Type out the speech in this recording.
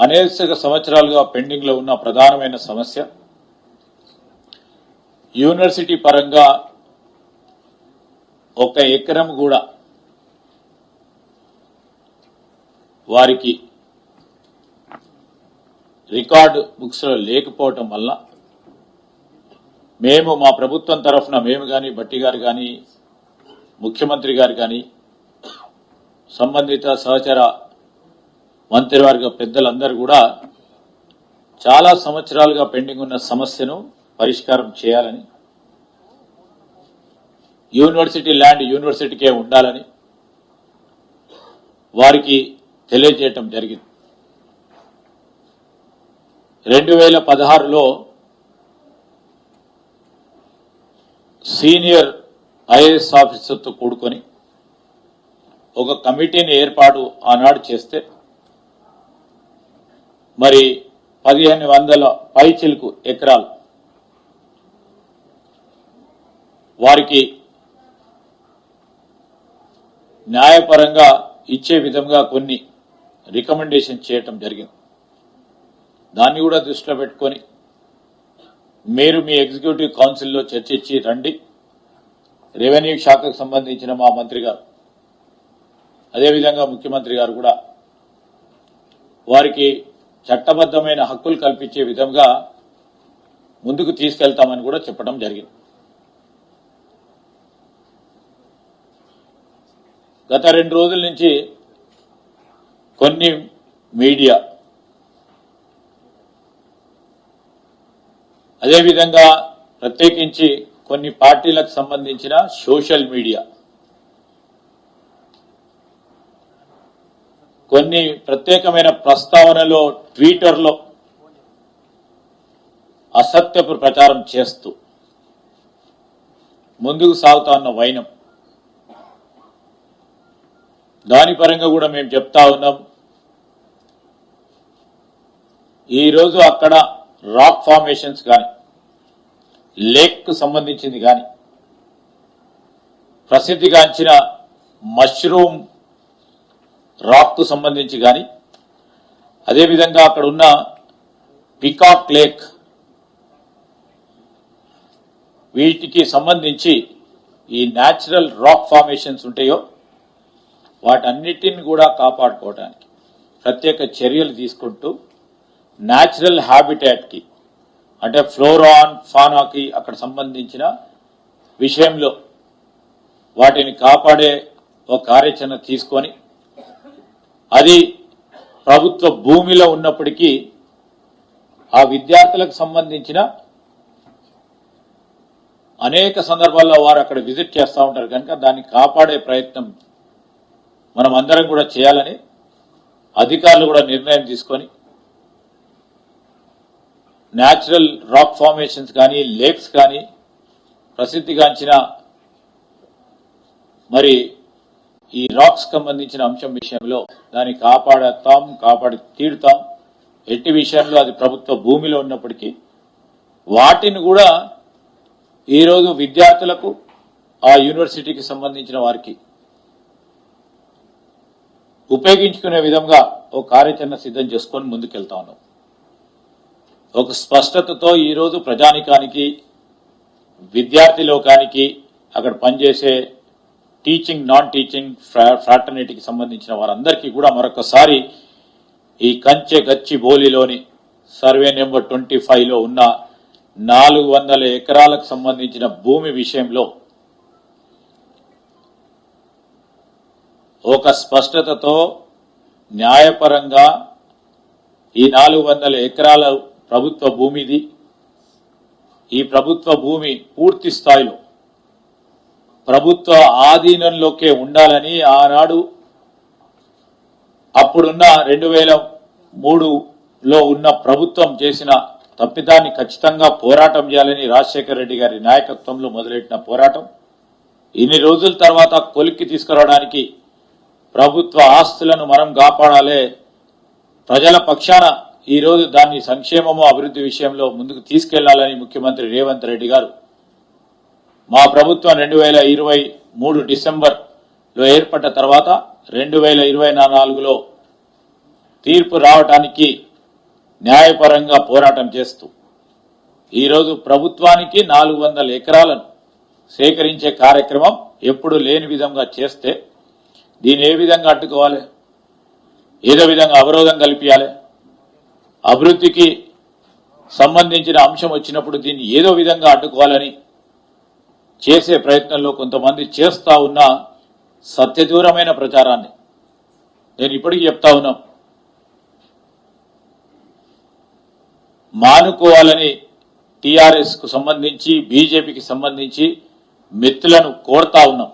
అనేక సంవత్సరాలుగా పెండింగ్ లో ఉన్న ప్రధానమైన సమస్య యూనివర్సిటీ పరంగా ఒక ఎకరం కూడా వారికి రికార్డు బుక్స్ లో లేకపోవటం వల్ల మేము మా ప్రభుత్వం తరఫున మేము గాని బట్టి గారు గాని ముఖ్యమంత్రి గారు గాని సంబంధిత సహచర మంత్రివర్గ పెద్దలందరూ కూడా చాలా సంవత్సరాలుగా పెండింగ్ ఉన్న సమస్యను పరిష్కారం చేయాలని యూనివర్సిటీ ల్యాండ్ యూనివర్సిటీకే ఉండాలని వారికి తెలియజేయటం జరిగింది. 2016లో సీనియర్ ఐఏఎస్ ఆఫీసర్తో కూడుకొని ఒక కమిటీని ఏర్పాటు ఆనాడు చేస్తే మరి 1500 పైచిలుకు ఎకరాలు వారికి న్యాయపరంగా ఇచ్చే విధంగా కొన్ని రికమెండేషన్ చేయటం జరిగింది. దాన్ని కూడా దృష్టిలో పెట్టుకొని మీరు మీ ఎగ్జిక్యూటివ్ కౌన్సిల్లో చర్చించి రండి. రెవెన్యూ శాఖకు సంబంధించిన మా మంత్రి గారు అదేవిధంగా ముఖ్యమంత్రి గారు కూడా వారికి చట్టబద్దమైన హక్కులు కల్పించే విధంగా ముందుకు తీసుకెళ్తామని కూడా చెప్పడం జరిగింది. గత 2 రోజుల నుంచి కొన్ని మీడియా అదేవిధంగా ప్రత్యేకించి కొన్ని పార్టీలకు సంబంధించిన సోషల్ మీడియా కొన్ని ప్రత్యేకమైన ప్రస్తావనలో ట్విట్టర్లో అసత్యపు ప్రచారం చేస్తూ ముందుకు సాగుతా ఉన్న వైనం దాని పరంగా కూడా మేము చెప్తా ఉన్నాం. ఈరోజు అక్కడ రాక్ ఫార్మేషన్స్ కానీ లేక్ కు సంబంధించింది కానీ ప్రసిద్ధిగాంచిన మష్రూమ్ రాక్ కు సంబంధించి కానీ అదేవిధంగా అక్కడ ఉన్న పికాక్ లేక్ వీటికి సంబంధించి ఈ న్యాచురల్ రాక్ ఫార్మేషన్స్ ఉంటాయో వాటన్నిటిని కూడా కాపాడుకోవడానికి ప్రత్యేక చర్యలు తీసుకుంటూ న్యాచురల్ హ్యాబిటాట్ కి అంటే ఫ్లోరా ఫానాకి అక్కడ సంబంధించిన విషయంలో వాటిని కాపాడే ఒక కార్యాచరణ తీసుకొని అది ప్రభుత్వ భూమిలో ఉన్నప్పటికీ ఆ విద్యార్థులకు సంబంధించిన అనేక సందర్భాల్లో వారు అక్కడ విజిట్ చేస్తూ ఉంటారు కనుక దాన్ని కాపాడే ప్రయత్నం మనం అందరం కూడా చేయాలని అధికారులు కూడా నిర్ణయం తీసుకొని న్యాచురల్ రాక్ ఫార్మేషన్స్ కానీ లేక్స్ కానీ ప్రసిద్ధిగాంచిన మరి ఈ రాక్స్ సంబంధించిన అంశం విషయంలో దాన్ని కాపాడి తీరుతాం. ఎట్టి విషయంలో అది ప్రభుత్వ భూమిలో ఉన్నప్పటికీ వాటిని కూడా ఈరోజు విద్యార్థులకు ఆ యూనివర్సిటీకి సంబంధించిన వారికి ఉపయోగించుకునే విధంగా ఒక కార్యాచరణ సిద్ధం చేసుకొని ముందుకెళ్తా ఉన్నాం. ఒక స్పష్టతతో ఈరోజు ప్రజానికానికి విద్యార్థి లోకానికి అక్కడ పనిచేసే టీచింగ్ నాన్ టీచింగ్ ఫ్రాటర్నిటీకి సంబంధించిన వారందరికీ కూడా మరొకసారి ఈ కంచె గచ్చిబౌలిలోని సర్వే నెంబర్ 25లో ఉన్న 400 ఎకరాలకు సంబంధించిన భూమి విషయంలో ఒక స్పష్టతతో న్యాయపరంగా ఈ 400 ఎకరాల ప్రభుత్వ భూమిది. ఈ ప్రభుత్వ భూమి పూర్తి స్థాయిలో ప్రభుత్వ ఆధీనంలోకే ఉండాలని ఆనాడు అప్పుడున్న 2003లో ఉన్న ప్రభుత్వం చేసిన తప్పిదాన్ని ఖచ్చితంగా పోరాటం చేయాలని రాజశేఖర రెడ్డి గారి నాయకత్వంలో మొదలెట్టిన పోరాటం ఇన్ని రోజుల తర్వాత కొలిక్కి తీసుకురావడానికి ప్రభుత్వ ఆస్తులను మనం కాపాడాలి, ప్రజల పక్షాన ఈరోజు దాన్ని సంక్షేమము అభివృద్ధి విషయంలో ముందుకు తీసుకెళ్లాలని ముఖ్యమంత్రి రేవంత్ రెడ్డి గారు మా ప్రభుత్వం 2023 డిసెంబర్లో ఏర్పడ్డ తర్వాత 2024లో తీర్పు రావడానికి న్యాయపరంగా పోరాటం చేస్తూ ఈరోజు ప్రభుత్వానికి 400 ఎకరాలను సేకరించే కార్యక్రమం ఎప్పుడు లేని విధంగా చేస్తే దీన్ని ఏ విధంగా అడ్డుకోవాలి, ఏదో విధంగా అవరోధం కల్పించాలి? అభివృద్ధికి సంబంధించిన అంశం వచ్చినప్పుడు దీన్ని ఏదో విధంగా అడ్డుకోవాలని చేసే ప్రయత్నంలో కొంతమంది చేస్తా ఉన్న సత్యదూరమైన ప్రచారాన్ని నేను ఇప్పటికీ చెప్తా ఉన్నాం, మానుకోవాలని టీఆర్ఎస్ కు సంబంధించి బీజేపీకి సంబంధించి మిత్రులను కోరుతా ఉన్నాం.